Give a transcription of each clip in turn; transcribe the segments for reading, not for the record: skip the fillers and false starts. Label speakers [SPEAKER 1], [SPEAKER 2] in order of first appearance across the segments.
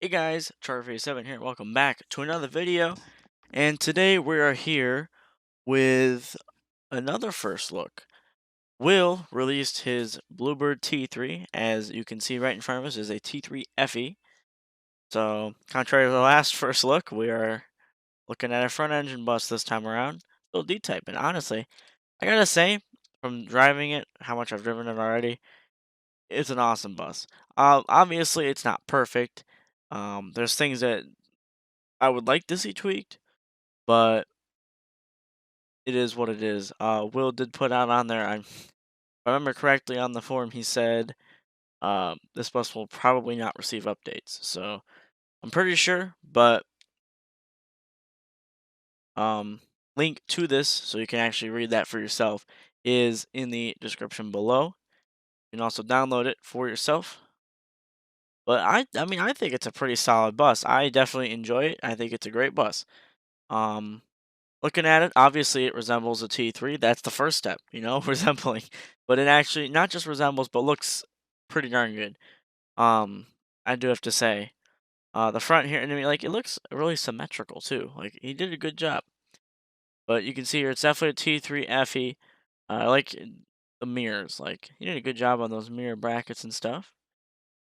[SPEAKER 1] Hey guys, Charter7 here. Welcome back to another video. And today we are here with another first look. Will released his BlueBird T3, as you can see right in front of us, is a T3FE. So, contrary to the last first look, we are looking at a front engine bus this time around. Still D-type, and honestly, I gotta say, from driving it, how much I've driven it already, it's an awesome bus. Obviously, it's not perfect. There's things that I would like to see tweaked, but it is what it is. Will did put out on there, if I remember correctly on the forum, he said this bus will probably not receive updates. So I'm pretty sure, but um, link to this so you can actually read that for yourself is in the description below. You can also download it for yourself. But I mean, I think it's a pretty solid bus. I definitely enjoy it. I think it's a great bus. Um, Looking at it, obviously it resembles a T3. That's the first step, resembling. But it actually not just resembles, but looks pretty darn good. Um, I do have to say, the front here, and I mean, like it looks really symmetrical too. Like he did a good job. But you can see here, it's definitely a T3FE. I like the mirrors. Like he did a good job on those mirror brackets and stuff.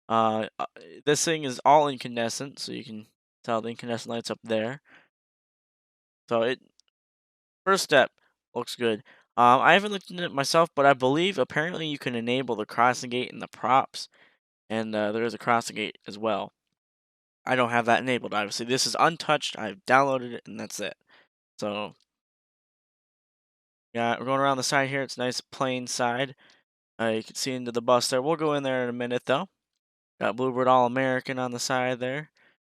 [SPEAKER 1] Uh, uh, this thing is all incandescent, so you can tell the incandescent lights up there. So it first step looks good. I haven't looked into it myself, but I believe apparently you can enable the crossing gate and the props, and there is a crossing gate as well. I don't have that enabled, obviously. This is untouched. I've downloaded it, and that's it. So, yeah, we're going around the side here. It's a nice plain side. You can see into the bus there. We'll go in there in a minute, though. Got Bluebird All American on the side there.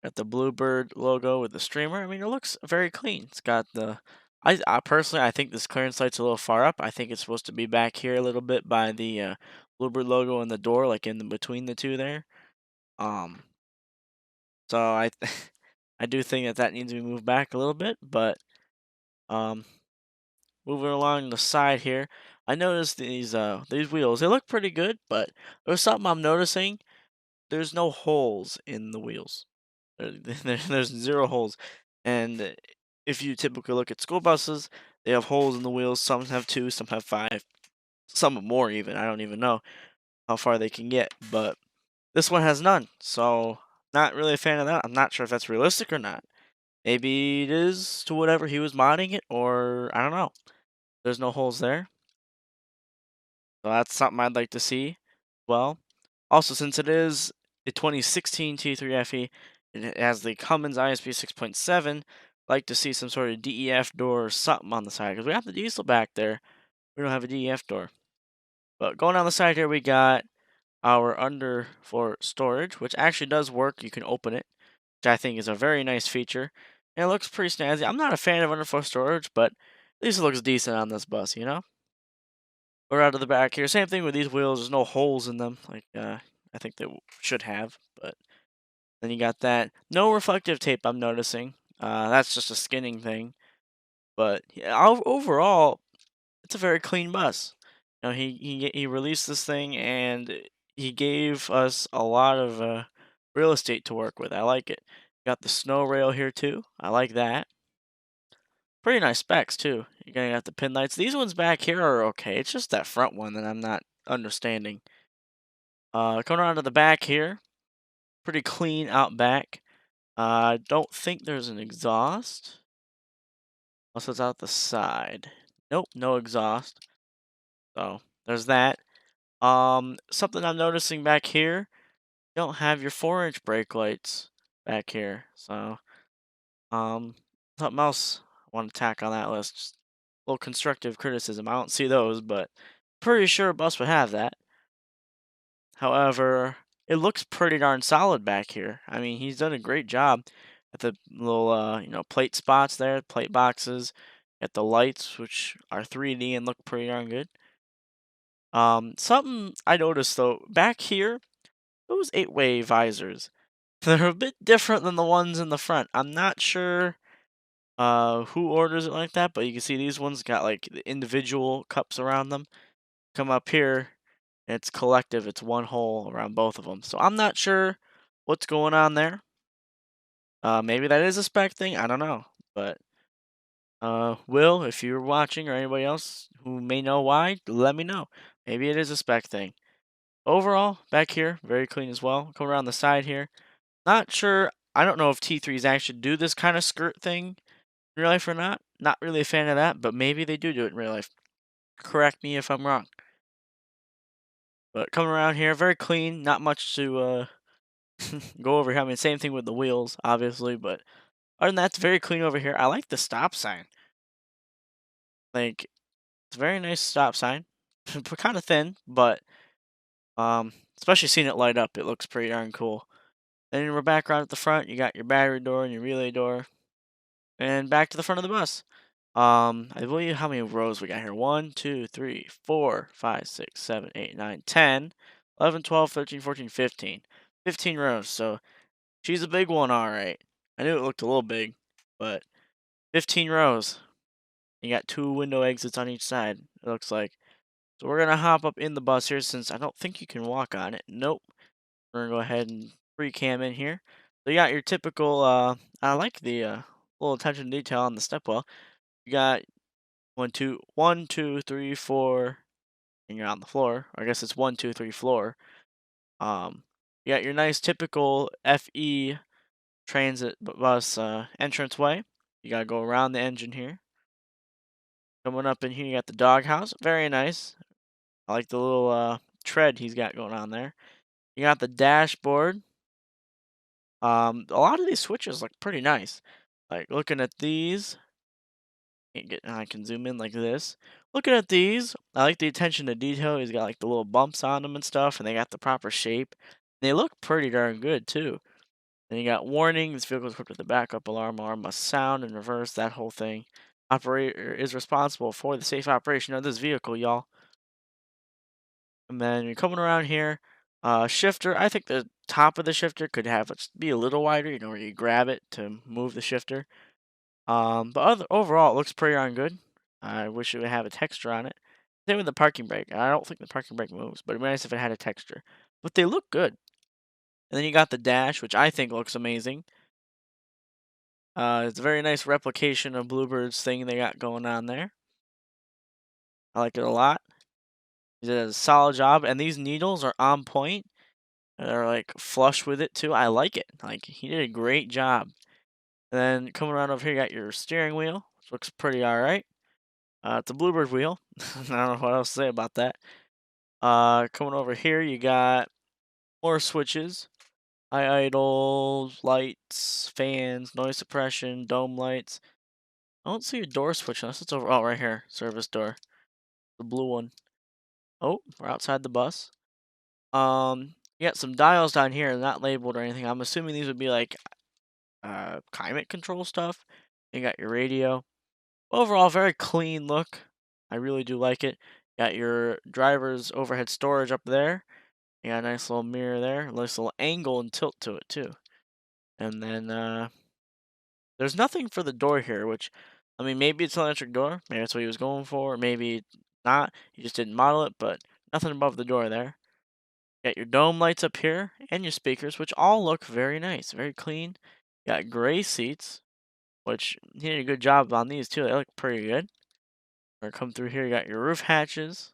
[SPEAKER 1] Got the Bluebird logo with the streamer. I mean, it looks very clean. It's got the. I personally, I think this clearance light's a little far up. I think it's supposed to be back here a little bit by the Bluebird logo and the door, like in the, between the two there. Um, so I, I do think that that needs to be moved back a little bit. But um, moving along the side here, I noticed these wheels. They look pretty good, but there's something I'm noticing. There's no holes in the wheels. There's zero holes. And if you typically look at school buses, they have holes in the wheels. Some have two, some have five, some have more even. I don't even know how far they can get. But this one has none. So not really a fan of that. I'm not sure if that's realistic or not. Maybe it is to whatever he was modding it, or I don't know. There's no holes there. So that's something I'd like to see. Well, also since it is a 2016 T3FE, it has the Cummins ISP 6.7. Like to see some sort of DEF door or something on the side because we have the diesel back there. We don't have a DEF door. But going on the side here, we got our underfloor storage, which actually does work. You can open it, which I think is a very nice feature. And it looks pretty snazzy. I'm not a fan of underfloor storage, but at least it looks decent on this bus, you know? We're out of the back here. Same thing with these wheels. There's no holes in them, like I think they should have. But then you got that. No reflective tape. I'm noticing. That's just a skinning thing. But yeah, overall, it's a very clean bus. You know, he released this thing and he gave us a lot of real estate to work with. I like it. Got the snow rail here too. I like that. Pretty nice specs too. You're gonna got the pin lights. These ones back here are okay. It's just that front one that I'm not understanding. Coming around to the back here, pretty clean out back. I don't think there's an exhaust. Unless it's out the side. Nope, no exhaust. So there's that. Something I'm noticing back here, you don't have your 4-inch brake lights back here. So, something else I want to tack on that list. Just a little constructive criticism. I don't see those, but pretty sure a bus would have that. However, it looks pretty darn solid back here. I mean, he's done a great job at the little, plate spots there, plate boxes, at the lights, which are 3D and look pretty darn good. Something I noticed though, back here, those 8-way visors, they're a bit different than the ones in the front. I'm not sure who orders it like that, but you can see these ones got like the individual cups around them. Come up here, and it's collective. It's one hole around both of them. So I'm not sure what's going on there. Maybe that is a spec thing. I don't know, but Will, if you're watching or anybody else who may know why, let me know. Maybe it is a spec thing. Overall, back here, very clean as well. Come around the side here. Not sure. I don't know if T3s actually do this kind of skirt thing in real life or not. Not really a fan of that, but maybe they do it in real life. Correct me if I'm wrong. But coming around here, very clean. Not much to go over here. I mean, same thing with the wheels, obviously, but other than that, it's very clean over here. I like the stop sign. Like, it's a very nice stop sign. Kind of thin, but especially seeing it light up, it looks pretty darn cool. Then in the background at the front, you got your battery door and your relay door, and back to the front of the bus. I believe how many rows we got here? 1, 2, 3, 4, 5, 6, 7, 8, 9, 10, 11, 12, 13, 14, 15. 15 rows. So she's a big one, all right. I knew it looked a little big, but 15 rows. You got 2 window exits on each side, it looks like. So we're gonna hop up in the bus here since I don't think you can walk on it. Nope. We're gonna go ahead and pre-cam in here. So you got your typical I like the little attention to detail on the stepwell. You got one, two, three, four, and you're on the floor. I guess it's 1, 2, 3 floor. You got your nice typical FE transit bus entrance way. You gotta go around the engine here. Coming up in here, you got the doghouse. Very nice. I like the little tread he's got going on there. You got the dashboard. A lot of these switches look pretty nice. Like looking at these, I can zoom in like this. Looking at these, I like the attention to detail. He's got like the little bumps on them and stuff, and they got the proper shape. They look pretty darn good too. Then you got warning. This vehicle is equipped with a backup alarm. Alarm must sound and reverse. That whole thing. Operator is responsible for the safe operation of this vehicle, y'all. And then you're coming around here. Shifter. I think the top of the shifter could have be a little wider. You know, where you grab it to move the shifter. Overall, it looks pretty darn good. I wish it would have a texture on it. Same with the parking brake. I don't think the parking brake moves, but it'd be nice if it had a texture. But they look good. And then you got the dash, which I think looks amazing. It's a very nice replication of Bluebird's thing they got going on there. I like it a lot. He did a solid job, and these needles are on point. They're like flush with it too. I like it. Like he did a great job. And then coming around over here, you got your steering wheel, which looks pretty all right. It's a Bluebird wheel. I don't know what else to say about that. Coming over here, you got more switches. High idle, lights, fans, noise suppression, dome lights. I don't see a door switch unless it's over. Oh, right here, service door, the blue one. Oh, we're outside the bus. You got some dials down here, not labeled or anything. I'm assuming these would be like climate control stuff. You got your radio. Overall, very clean look. I really do like it. Got your driver's overhead storage up there. You got a nice little mirror there. Nice little angle and tilt to it too. And then there's nothing for the door here, which I mean maybe it's an electric door. Maybe that's what he was going for. Maybe not. He just didn't model it, but nothing above the door there. Got your dome lights up here and your speakers, which all look very nice, very clean. Got gray seats, which he did a good job on these too. They look pretty good. Or come through here, you got your roof hatches.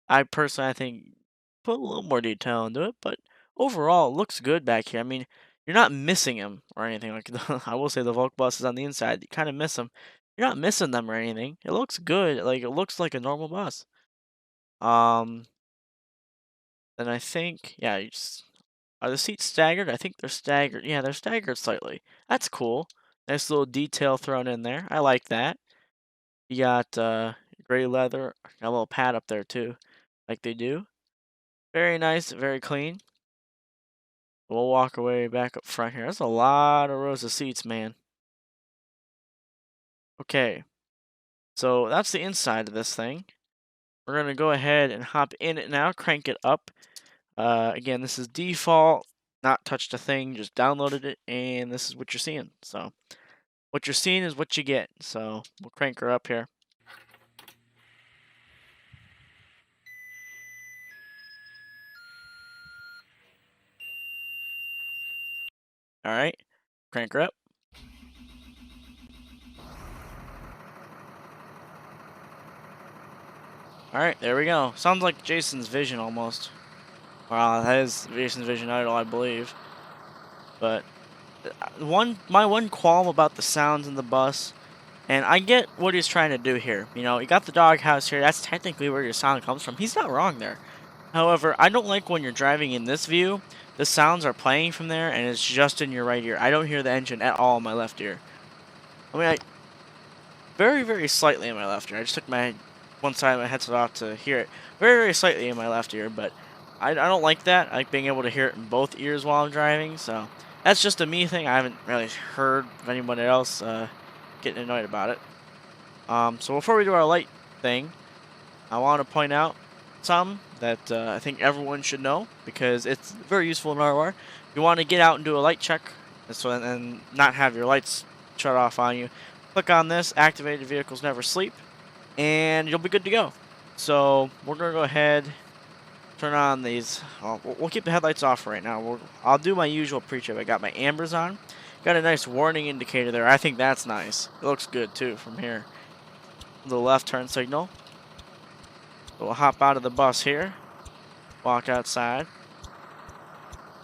[SPEAKER 1] I think put a little more detail into it, but overall it looks good back here. I mean, you're not missing them or anything. Like I will say the Volk buses on the inside, you kind of miss them. You're not missing them or anything. It looks good. Like it looks like a normal bus. Um, then I think yeah, are the seats staggered? I think they're staggered. Yeah, they're staggered slightly. That's cool. Nice little detail thrown in there. I like that. You got gray leather, got a little pad up there too, like they do. Very nice, very clean. We'll walk away back up front here. That's a lot of rows of seats, man. Okay, so that's the inside of this thing. We're gonna go ahead and hop in it now, crank it up. Again, this is default, not touched a thing, just downloaded it, and this is what you're seeing. So what you're seeing is what you get. So we'll crank her up here. All right. Crank her up. Alright, there we go. Sounds like Jason's Vision almost. Wow, that is Jason's Vision Idol, I believe. But my one qualm about the sounds in the bus, and I get what he's trying to do here. You know, you got the doghouse here. That's technically where your sound comes from. He's not wrong there. However, I don't like when you're driving in this view, the sounds are playing from there, and it's just in your right ear. I don't hear the engine at all in my left ear. I mean, very, very slightly in my left ear. I just took my one side of my headset off to hear it. Very, very slightly in my left ear, but I don't like that. I like being able to hear it in both ears while I'm driving, so that's just a me thing. I haven't really heard of anybody else getting annoyed about it. So before we do our light thing, I want to point out something that I think everyone should know because it's very useful in RR. You want to get out and do a light check, and not have your lights shut off on you. Click on this, activated vehicles never sleep, and you'll be good to go. So we're gonna go ahead, turn on these. We'll keep the headlights off right now. I'll do my usual pre-trip. I got my ambers on. Got a nice warning indicator there. I think that's nice. It looks good too from here. The left turn signal. We'll hop out of the bus here. Walk outside.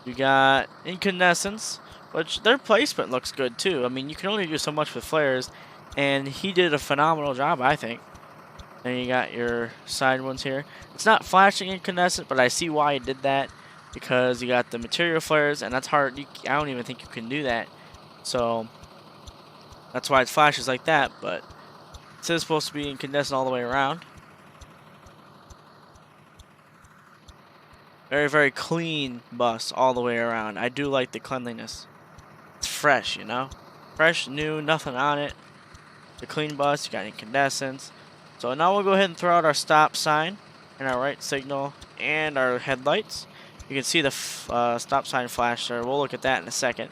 [SPEAKER 1] You got incandescents, which their placement looks good too. I mean, you can only do so much with flares, and he did a phenomenal job, I think. Then you got your side ones here. It's not flashing incandescent, but I see why he did that because you got the material flares, and that's hard. I don't even think you can do that. So that's why it flashes like that, but it is supposed to be incandescent all the way around. Very, very clean bus all the way around. I do like the cleanliness. It's fresh, you know? Fresh, new, nothing on it. The clean bus, you got incandescents. So now we'll go ahead and throw out our stop sign and our right signal and our headlights. You can see the stop sign flash there. We'll look at that in a second.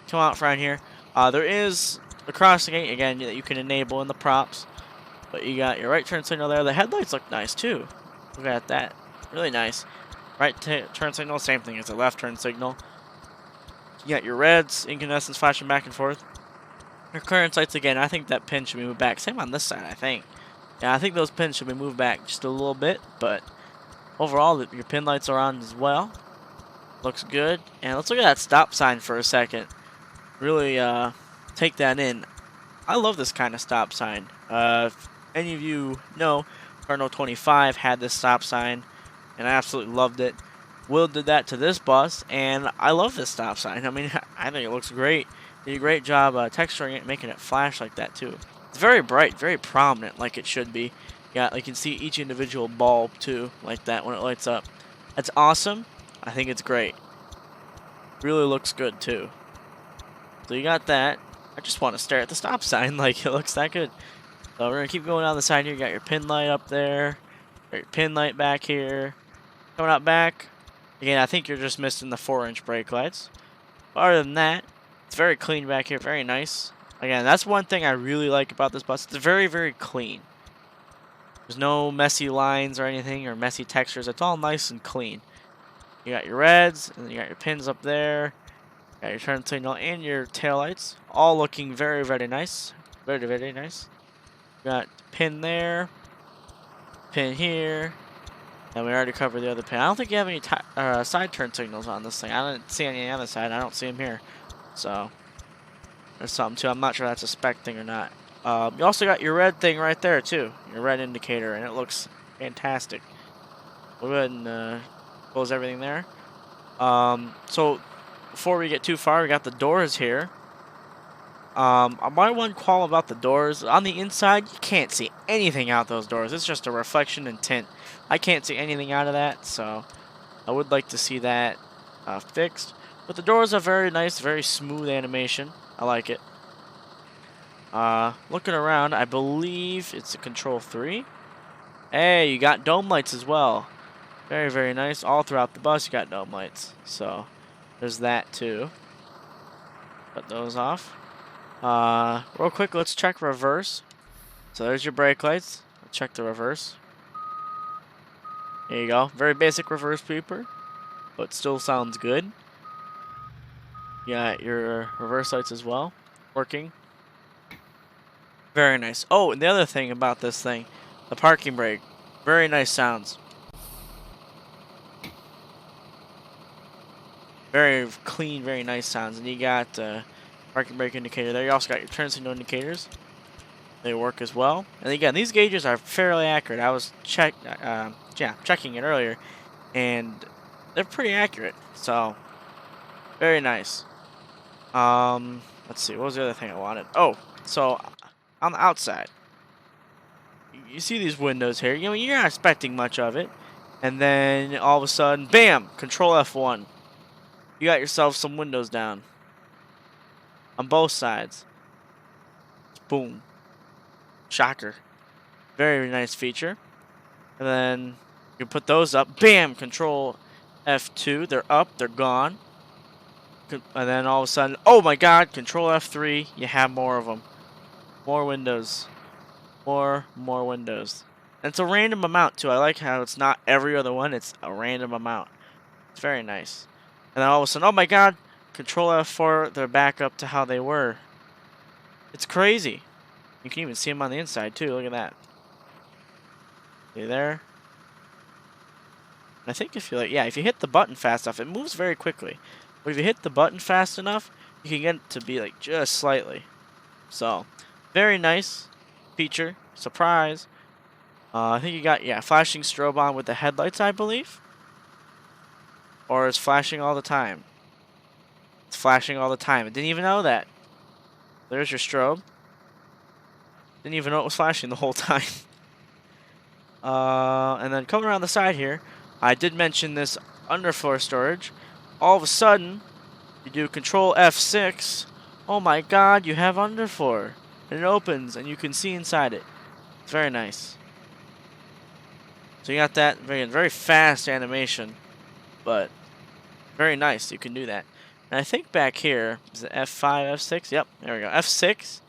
[SPEAKER 1] Come out front here. There is a crossing gate, again, that you can enable in the props. But you got your right turn signal there. The headlights look nice, too. Look at that. Really nice. Right turn signal, same thing as the left turn signal. You got your reds, incandescents flashing back and forth. Your clearance lights, again, I think that pin should be moved back. Same on this side, I think. Yeah, I think those pins should be moved back just a little bit, but overall, your pin lights are on as well. Looks good. And let's look at that stop sign for a second. Really take that in. I love this kind of stop sign. If any of you know, Cardinal 25 had this stop sign, and I absolutely loved it. Will did that to this bus, and I love this stop sign. I mean, I think it looks great. Did a great job texturing it, making it flash like that too. It's very bright, very prominent, like it should be. Yeah, you can see each individual bulb too, like that when it lights up. That's awesome. I think it's great. Really looks good too. So you got that. I just want to stare at the stop sign, like it looks that good. So we're gonna keep going down the side here. You got your pin light up there. Got your pin light back here. Coming out back. Again, I think you're just missing the 4-inch brake lights. But other than that, it's very clean back here. Very nice. Again, that's one thing I really like about this bus. It's very, very clean. There's no messy lines or anything or messy textures. It's all nice and clean. You got your reds, and then you got your pins up there. You got your turn signal and your taillights. All looking very, very nice. Very, very nice. You got pin there. Pin here. And we already covered the other pin. I don't think you have any side turn signals on this thing. I don't see any on the other side. I don't see them here. So, there's something too. I'm not sure that's a spec thing or not. You also got your red thing right there too. Your red indicator, and it looks fantastic. We'll go ahead and close everything there. So, before we get too far, we got the doors here. My one qualm about the doors, on the inside, you can't see anything out those doors. It's just a reflection and tint. I can't see anything out of that, so I would like to see that fixed. But the doors are very nice, very smooth animation. I like it. Looking around, I believe it's a Control 3. Hey, you got dome lights as well. Very, very nice. All throughout the bus, you got dome lights. So, there's that too. Put those off. Real quick, let's check reverse. So there's your brake lights. Let's check the reverse. There you go. Very basic reverse beeper, but still sounds good. You got your reverse lights as well, working. Very nice. Oh, and the other thing about this thing, the parking brake. Very nice sounds. Very clean, very nice sounds. And you got parking brake indicator there. You also got your turn signal indicators. They work as well. And again, these gauges are fairly accurate. I was checking it earlier, and they're pretty accurate. So very nice. Let's see. What was the other thing I wanted? Oh, so on the outside, you see these windows here. You know, you're not expecting much of it, and then all of a sudden, bam! Control F1. You got yourself some windows down on both sides. Boom. Shocker. Very nice feature. And then you put those up. Bam! Control F2. They're up. They're gone. And then all of a sudden, oh my god! Control F3. You have more of them. More windows. More windows. And it's a random amount too. I like how it's not every other one. It's a random amount. It's very nice. And then all of a sudden, oh my god! Control F4. They're back up to how they were. It's crazy. You can even see them on the inside too. Look at that. See there? I think if you if you hit the button fast enough, it moves very quickly. But if you hit the button fast enough, you can get it to be like just slightly. So, very nice feature. Surprise. I think you got flashing strobe on with the headlights, I believe. Or it's flashing all the time. It's flashing all the time. I didn't even know that. There's your strobe. Didn't even know it was flashing the whole time. And then coming around the side here, I did mention this underfloor storage. All of a sudden, you do Control F6. Oh my god, you have underfloor. And it opens, and you can see inside it. It's very nice. So you got that very fast animation, but very nice. You can do that. And I think back here, is it F5, F6? Yep, there we go. F6.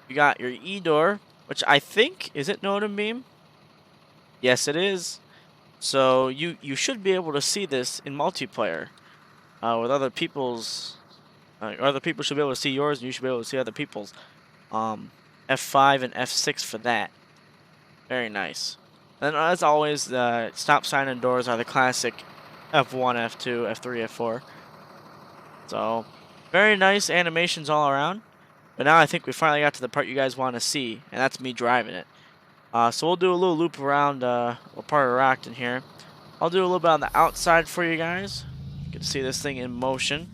[SPEAKER 1] You got your E door, which I think, is it Nodum beam? Yes, it is. So you should be able to see this in multiplayer with other people's. Other people should be able to see yours, and you should be able to see other people's. F5 and F6 for that. Very nice. And as always, the stop sign and doors are the classic F1, F2, F3, F4. So very nice animations all around. But now I think we finally got to the part you guys want to see, and that's me driving it. So we'll do a little loop around part of Rockton here. I'll do a little bit on the outside for you guys. You can see this thing in motion.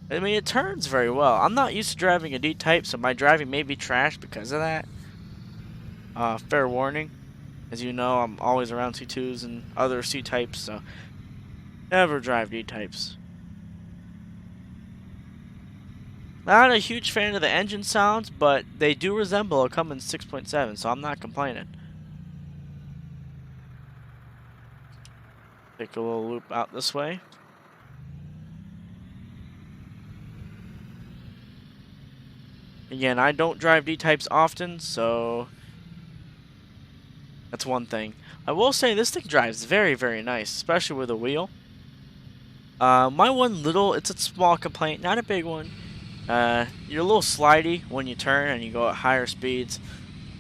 [SPEAKER 1] I mean, it turns very well. I'm not used to driving a D-Type, so my driving may be trash because of that. Fair warning. As you know, I'm always around C2s and other C-Types, so never drive D-Types. Not a huge fan of the engine sounds, but they do resemble a Cummins 6.7, so I'm not complaining. Take a little loop out this way. Again, I don't drive D-Types often, so that's one thing. I will say this thing drives very nice, especially with a wheel. My one little, it's a small complaint, not a big one. You're a little slidey when you turn and you go at higher speeds,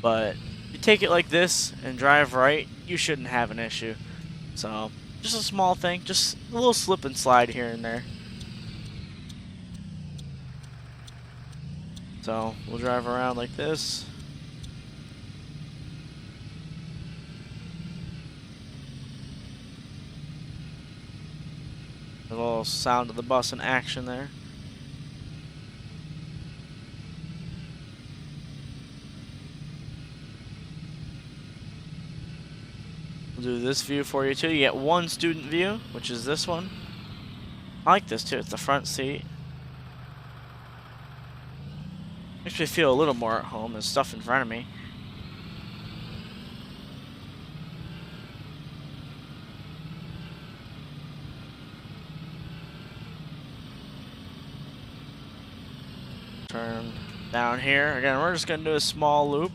[SPEAKER 1] but if you take it like this and drive right, you shouldn't have an issue. So, just a small thing, just a little slip and slide here and there. So, we'll drive around like this. A little sound of the bus in action there. We'll do this view for you too. You get one student view, which is this one. I like this too. It's the front seat. Makes me feel a little more at home. There's stuff in front of me. Turn down here. Again, we're just going to do a small loop.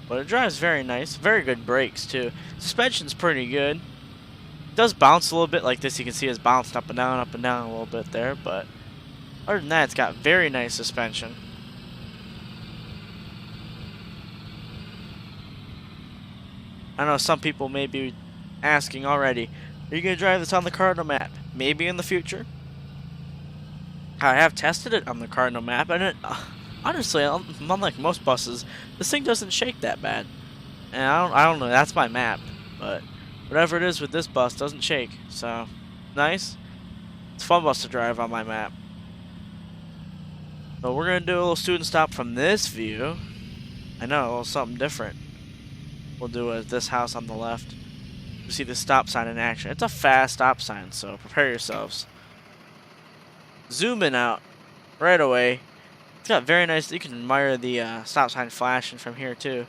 [SPEAKER 1] But it drives very nice. Very good brakes too. Suspension's pretty good. does bounce a little bit like this. You can see it's bounced up and down a little bit there, but other than that, it's got very nice suspension. I know some people may be asking already, are you going to drive this on the Cardinal map? Maybe in the future. I have tested it on the Cardinal map, and it, honestly, unlike most buses, this thing doesn't shake that bad. And I don't know, that's my map, but whatever it is with this bus doesn't shake, so nice. It's a fun bus to drive on my map. So we're gonna do a little student stop from this view. I know, a little something different. We'll do this house on the left. You see the stop sign in action. It's a fast stop sign, so prepare yourselves. Zoom in out right away. It's got very nice. You can admire the stop sign flashing from here too.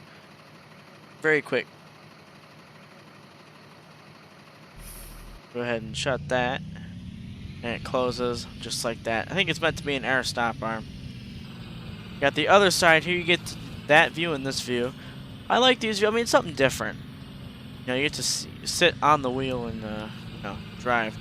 [SPEAKER 1] Very quick. Go ahead and shut that. And it closes just like that. I think it's meant to be an air stop arm. Got the other side here. You get that view and this view. I like these views. I mean, it's something different. You know, you get to sit on the wheel and drive.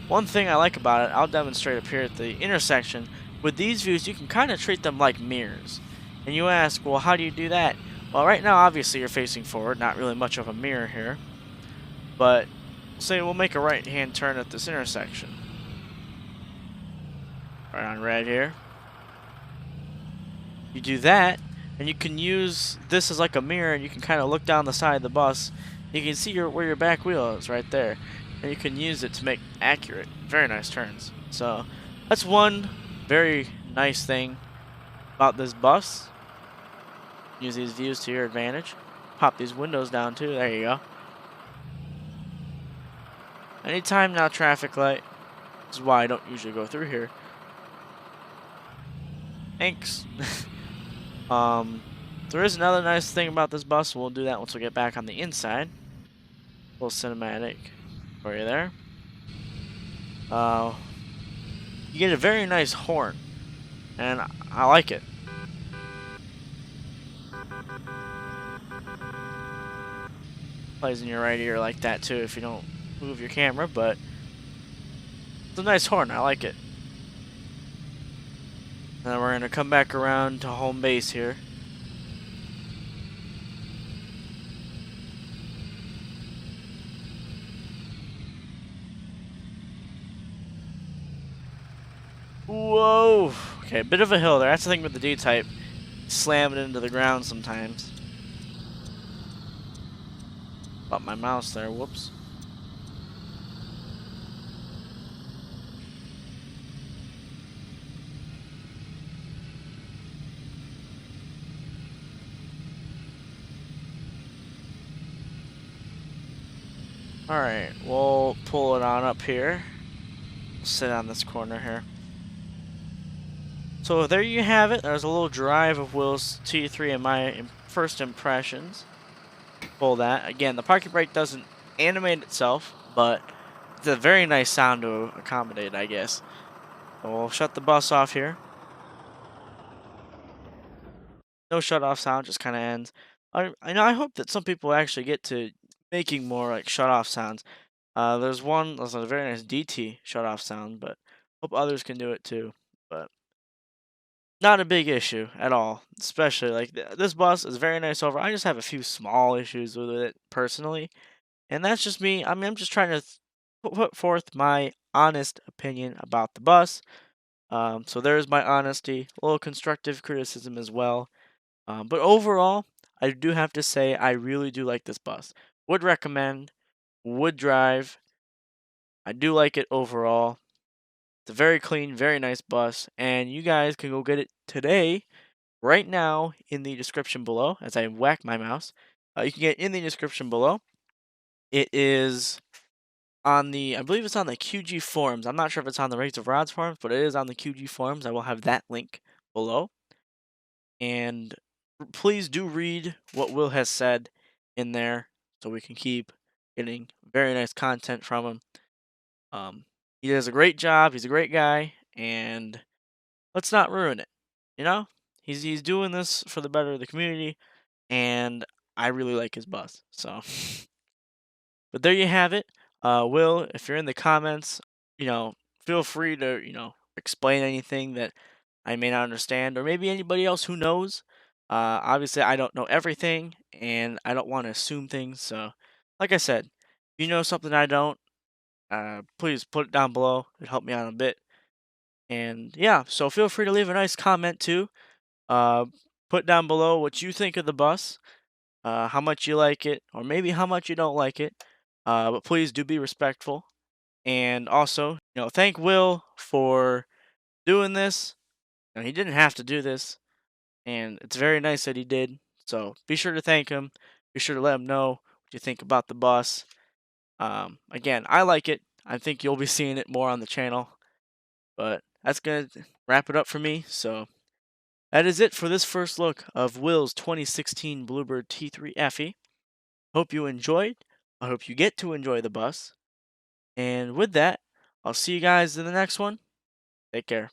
[SPEAKER 1] One thing I like about it, I'll demonstrate up here at the intersection. With these views, you can kind of treat them like mirrors. And you ask, well, how do you do that? Well, right now, obviously, you're facing forward. Not really much of a mirror here. But say we'll make a right-hand turn at this intersection. Right on red here. You do that, and you can use this as like a mirror, and you can kind of look down the side of the bus. You can see where your back wheel is right there, and you can use it to make accurate, very nice turns. So that's one very nice thing about this bus. Use these views to your advantage. Pop these windows down too. There you go. Anytime now, traffic light. This is why I don't usually go through here. Thanks. There is another nice thing about this bus. We'll do that once we get back on the inside. A little cinematic for you there. You get a very nice horn, and I like it. Plays in your right ear like that too if you don't move your camera, but it's a nice horn. I like it. And then we're going to come back around to home base here. Whoa! Okay, a bit of a hill there. That's the thing with the D-Type. Slam it into the ground sometimes. Bought my mouse there, whoops. Alright, we'll pull it on up here. Sit on this corner here. So there you have it. There's a little drive of Will's T3 in my first impressions. Pull that. Again, the parking brake doesn't animate itself, but it's a very nice sound to accommodate, I guess. So we'll shut the bus off here. No shut off sound, just kind of ends. I hope that some people actually get to making more like shut off sounds. There's a very nice DT shut off sound, but hope others can do it too. But not a big issue at all, especially like this bus is very nice over. I just have a few small issues with it personally, and that's just me. I mean, I'm just trying to put forth my honest opinion about the bus. So there's my honesty, a little constructive criticism as well. But overall, I do have to say I really do like this bus. Would recommend, would drive. I do like it overall. It's a very clean, very nice bus, and you guys can go get it today, right now, in the description below. As I whack my mouse, you can get in the description below. It is on the, I believe it's on the QG forums. I'm not sure if it's on the Rates of Rods forums, but it is on the QG forums. I will have that link below. And please do read what Will has said in there so we can keep getting very nice content from him. He does a great job. He's a great guy, and let's not ruin it. You know, he's doing this for the better of the community, and I really like his bus. So, but there you have it. Will, if you're in the comments, you know, feel free to, explain anything that I may not understand, or maybe anybody else who knows. Obviously, I don't know everything, and I don't want to assume things. So, like I said, if you know something I don't, please put it down below. It'd help me out a bit. And yeah, so feel free to leave a nice comment too. Uh, put down below what you think of the bus, how much you like it, or maybe how much you don't like it. But please do be respectful. And also, thank Will for doing this. He didn't have to do this, and it's very nice that he did. So be sure to thank him. Be sure to let him know what you think about the bus. Again, I like it. I think you'll be seeing it more on the channel. But that's gonna wrap it up for me. So that is it for this first look of Will's 2016 BlueBird T3FE. Hope you enjoyed. I hope you get to enjoy the bus. And with that, I'll see you guys in the next one. Take care.